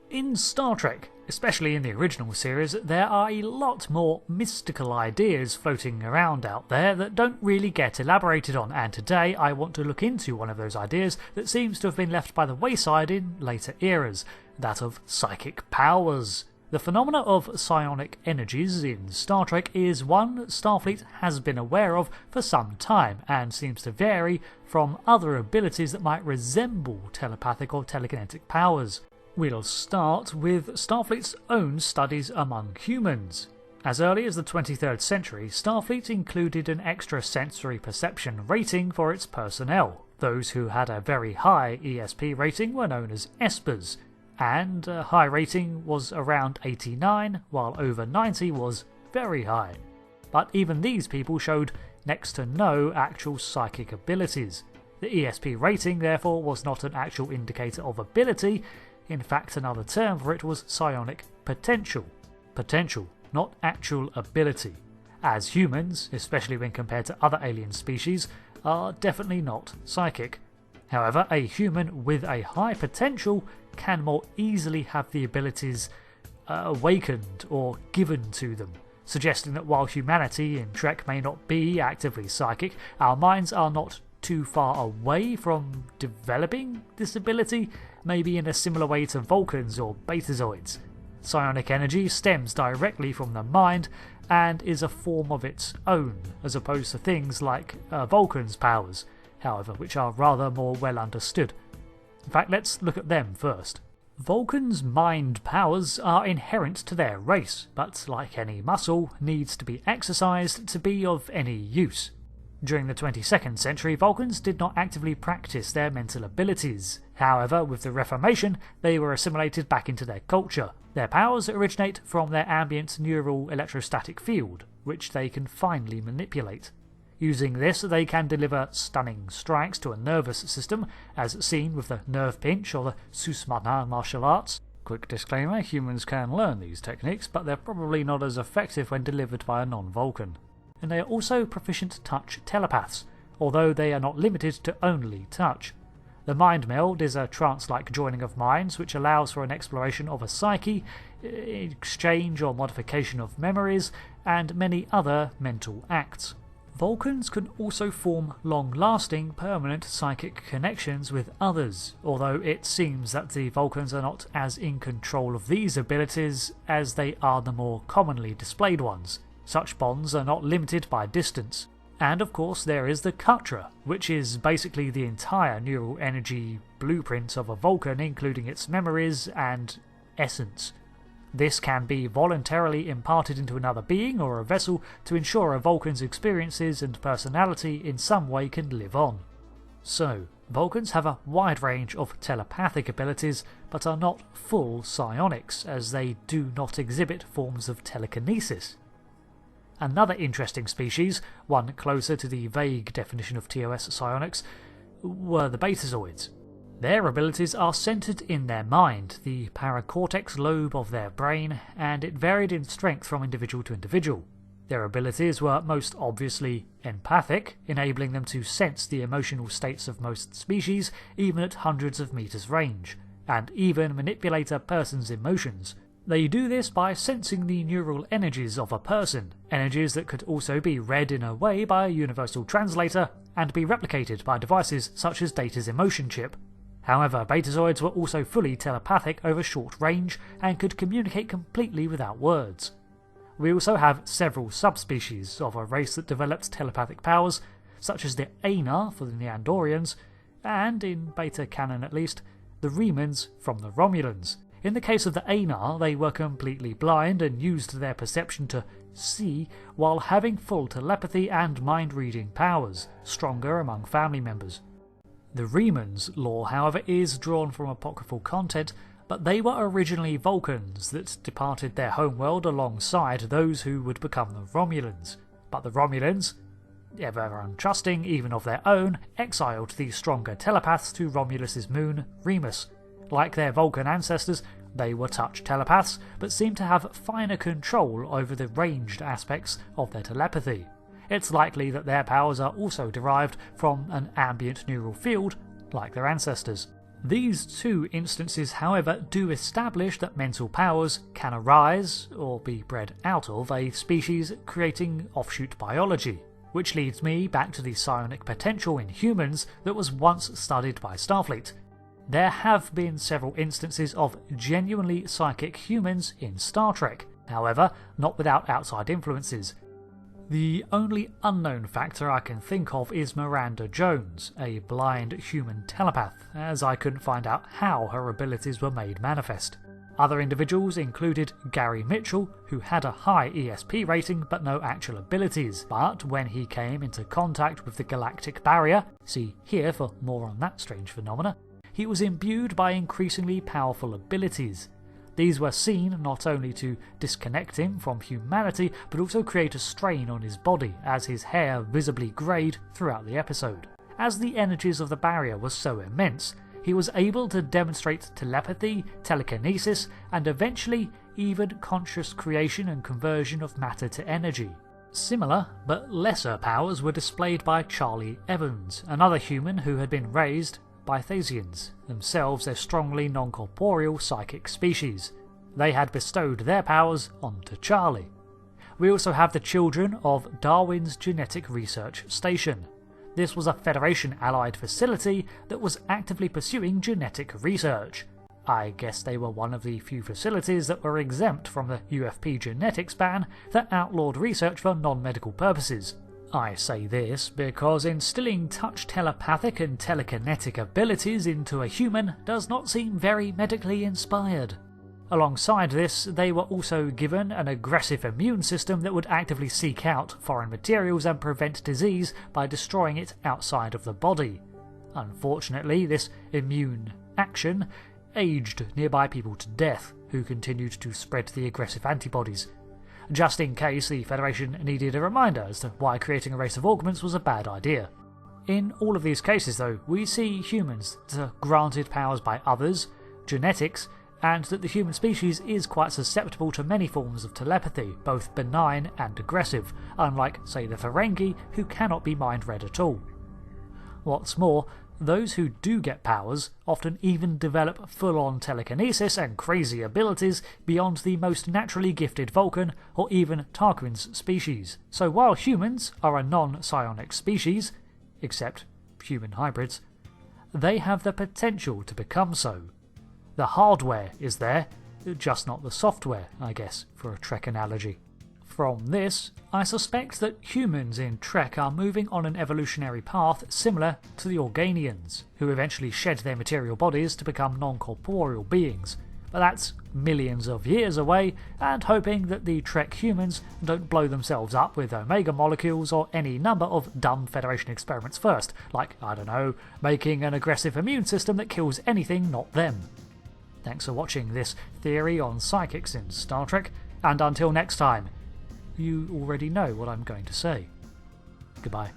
In Star Trek, especially in the original series, there are a lot more mystical ideas floating around out there that don't really get elaborated on, and today I want to look into one of those ideas that seems to have been left by the wayside in later eras, that of psychic powers. The phenomena of psionic energies in Star Trek is one Starfleet has been aware of for some time, and seems to vary from other abilities that might resemble telepathic or telekinetic powers. We'll start with Starfleet's own studies among humans. As early as the 23rd century, Starfleet included an extrasensory perception rating for its personnel. Those who had a very high ESP rating were known as espers, and a high rating was around 89, while over 90 was very high. But even these people showed next to no actual psychic abilities. The ESP rating, therefore, was not an actual indicator of ability. In fact, another term for it was psionic potential. Potential, not actual ability. As humans, especially when compared to other alien species, are definitely not psychic. However, a human with a high potential can more easily have the abilities awakened or given to them, suggesting that while humanity in Trek may not be actively psychic, our minds are not too far away from developing this ability, maybe in a similar way to Vulcans or Betazoids. Psionic energy stems directly from the mind and is a form of its own, as opposed to things like Vulcan's powers, however, which are rather more well understood. In fact, let's look at them first. Vulcans' mind powers are inherent to their race, but like any muscle, needs to be exercised to be of any use. During the 22nd century, Vulcans did not actively practice their mental abilities. However, with the Reformation, they were assimilated back into their culture. Their powers originate from their ambient neural electrostatic field, which they can finely manipulate. Using this, they can deliver stunning strikes to a nervous system, as seen with the nerve pinch or the Susmana martial arts. Quick disclaimer, humans can learn these techniques, but they're probably not as effective when delivered by a non-Vulcan. And they are also proficient touch telepaths, although they are not limited to only touch. The mind meld is a trance-like joining of minds which allows for an exploration of a psyche, exchange or modification of memories, and many other mental acts. Vulcans can also form long-lasting, permanent psychic connections with others, although it seems that the Vulcans are not as in control of these abilities as they are the more commonly displayed ones. Such bonds are not limited by distance. And of course there is the Katra, which is basically the entire neural energy blueprint of a Vulcan, including its memories and essence. This can be voluntarily imparted into another being or a vessel to ensure a Vulcan's experiences and personality in some way can live on. So, Vulcans have a wide range of telepathic abilities, but are not full psionics, as they do not exhibit forms of telekinesis. Another interesting species, one closer to the vague definition of TOS psionics, were the Betazoids. Their abilities are centered in their mind, the paracortex lobe of their brain, and it varied in strength from individual to individual. Their abilities were most obviously empathic, enabling them to sense the emotional states of most species, even at hundreds of meters range, and even manipulate a person's emotions. They do this by sensing the neural energies of a person, energies that could also be read in a way by a universal translator and be replicated by devices such as Data's emotion chip. However, Betazoids were also fully telepathic over short range and could communicate completely without words. We also have several subspecies of a race that developed telepathic powers, such as the Aena for the Neandorians, and, in beta canon at least, the Remans from the Romulans. In the case of the Aena, they were completely blind and used their perception to see while having full telepathy and mind-reading powers, stronger among family members. The Remans lore, however, is drawn from apocryphal content, but they were originally Vulcans that departed their homeworld alongside those who would become the Romulans. But the Romulans, ever untrusting even of their own, exiled the stronger telepaths to Romulus's moon, Remus. Like their Vulcan ancestors, they were touch telepaths, but seemed to have finer control over the ranged aspects of their telepathy. It's likely that their powers are also derived from an ambient neural field, like their ancestors. These two instances, however, do establish that mental powers can arise, or be bred out of, a species creating offshoot biology, which leads me back to the psionic potential in humans that was once studied by Starfleet. There have been several instances of genuinely psychic humans in Star Trek, however, not without outside influences. The only unknown factor I can think of is Miranda Jones, a blind human telepath, as I couldn't find out how her abilities were made manifest. Other individuals included Gary Mitchell, who had a high ESP rating but no actual abilities, but when he came into contact with the galactic barrier, see here for more on that strange phenomena, he was imbued by increasingly powerful abilities. These were seen not only to disconnect him from humanity, but also create a strain on his body as his hair visibly greyed throughout the episode. As the energies of the barrier were so immense, he was able to demonstrate telepathy, telekinesis, and eventually even conscious creation and conversion of matter to energy. Similar, but lesser powers were displayed by Charlie Evans, another human who had been raised by Thasians, themselves a strongly non-corporeal psychic species. They had bestowed their powers onto Charlie. We also have the children of Darwin's Genetic Research Station. This was a Federation-allied facility that was actively pursuing genetic research. I guess they were one of the few facilities that were exempt from the UFP genetics ban that outlawed research for non-medical purposes. I say this because instilling touch telepathic and telekinetic abilities into a human does not seem very medically inspired. Alongside this, they were also given an aggressive immune system that would actively seek out foreign materials and prevent disease by destroying it outside of the body. Unfortunately, this immune action aged nearby people to death, who continued to spread the aggressive antibodies. Just in case the Federation needed a reminder as to why creating a race of augments was a bad idea. In all of these cases though, we see humans that are granted powers by others, genetics, and that the human species is quite susceptible to many forms of telepathy, both benign and aggressive, unlike, say, the Ferengi, who cannot be mind-read at all. What's more, those who do get powers often even develop full-on telekinesis and crazy abilities beyond the most naturally gifted Vulcan or even Tarquin's species. So while humans are a non-psionic species, except human hybrids, they have the potential to become so. The hardware is there, just not the software, I guess, for a Trek analogy. From this, I suspect that humans in Trek are moving on an evolutionary path similar to the Organians, who eventually shed their material bodies to become non-corporeal beings. But that's millions of years away, and hoping that the Trek humans don't blow themselves up with Omega molecules or any number of dumb Federation experiments first, like, I don't know, making an aggressive immune system that kills anything not them. Thanks for watching this theory on psychics in Star Trek, and until next time, you already know what I'm going to say. Goodbye.